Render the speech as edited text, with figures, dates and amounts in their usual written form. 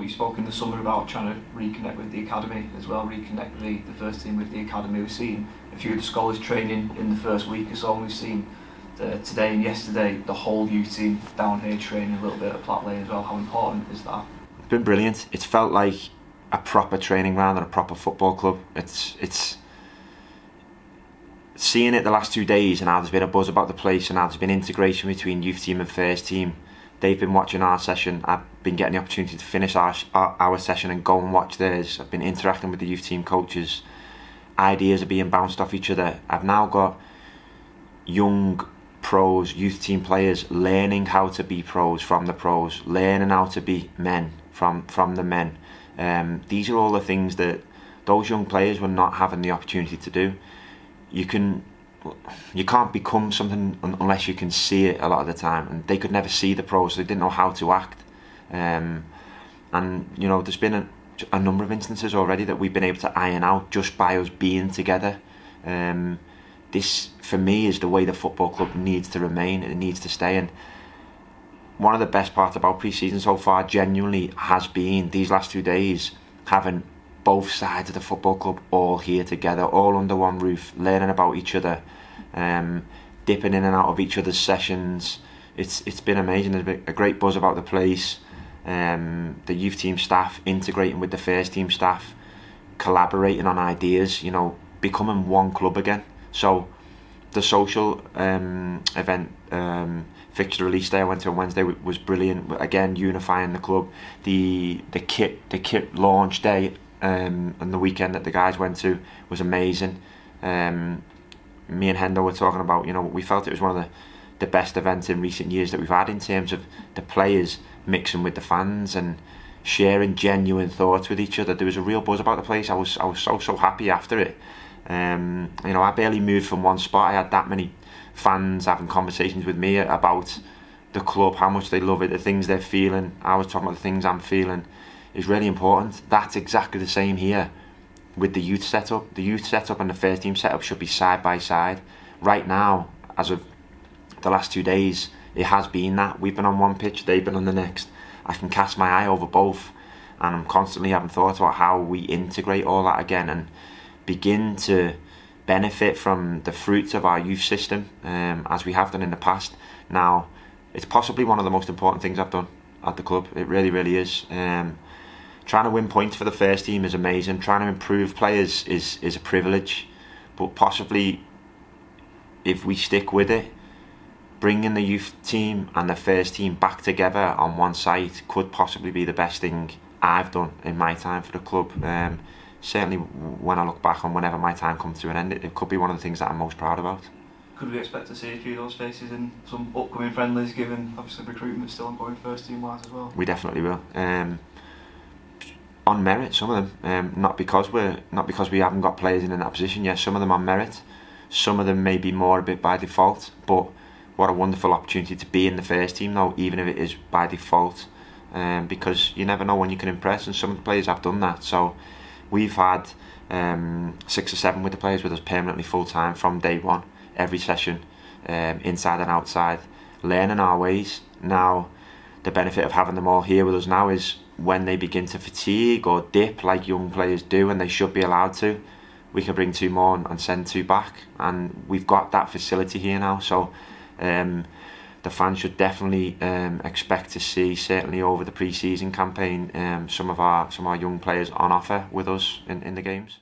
we spoke in the summer about trying to reconnect with the academy as well, reconnect the first team with the academy. We've seen a few of the scholars training in the first week or so, and we've seen today and yesterday the whole youth team down here training a little bit at Platt Lane as well. How important is that? It's been brilliant. It's felt like a proper training ground and a proper football club. It's seeing it the last 2 days and how there's been a buzz about the place and how there's been integration between youth team and first team. They've been watching our session. I've been getting the opportunity to finish our session and go and watch theirs. I've been interacting with the youth team coaches. Ideas are being bounced off each other. I've now got young pros, youth team players learning how to be pros from the pros, learning how to be men from the men. These are all the things that those young players were not having the opportunity to do. You can't become something unless you can see it a lot of the time, and they could never see the pros. They didn't know how to act, and you know, there's been a number of instances already that we've been able to iron out just by us being together. This, for me, is the way the football club needs to remain. It needs to stay. And one of the best parts about pre-season so far genuinely has been these last 2 days, having both sides of the football club all here together, all under one roof, learning about each other, dipping in and out of each other's sessions. It's been amazing. There's been a great buzz about the place. The youth team staff integrating with the first team staff, collaborating on ideas, you know, becoming one club again. So the social event, fixture release day I went to on Wednesday was brilliant. Again, unifying the club. The kit launch day and the weekend that the guys went to was amazing. Me and Hendo were talking about, you know, we felt it was one of the best events in recent years that we've had in terms of the players mixing with the fans and sharing genuine thoughts with each other. There was a real buzz about the place. I was so happy after it. You know, I barely moved from one spot. I had that many fans having conversations with me about the club, how much they love it, the things they're feeling. I was talking about the things I'm feeling. Is really important. That's exactly the same here with the youth setup. The youth setup and the first team setup should be side by side. Right now, as of the last 2 days, it has been that. We've been on one pitch, they've been on the next. I can cast my eye over both, and I'm constantly having thoughts about how we integrate all that again and begin to benefit from the fruits of our youth system, as we have done in the past. Now, it's possibly one of the most important things I've done at the club. It really, really is. Trying to win points for the first team is amazing. Trying to improve players is a privilege, but possibly, if we stick with it, bringing the youth team and the first team back together on one site could possibly be the best thing I've done in my time for the club. Certainly when I look back on whenever my time comes to an end, it could be one of the things that I'm most proud about. Could we expect to see a few of those faces in some upcoming friendlies, given obviously recruitment still ongoing first team wise as well? We definitely will. On merit, some of them, not because we haven't got players in that position. Yes, some of them on merit. Some of them may be more a bit by default. But what a wonderful opportunity to be in the first team, though, even if it is by default, because you never know when you can impress, and some of the players have done that. So we've had 6 or 7 with the players with us permanently full time from day one, every session, inside and outside, learning our ways. Now, the benefit of having them all here with us now is when they begin to fatigue or dip like young players do, and they should be allowed to, we can bring 2 more and send 2 back, and we've got that facility here now. So the fans should definitely expect to see, certainly over the pre-season campaign, some of our young players on offer with us in the games.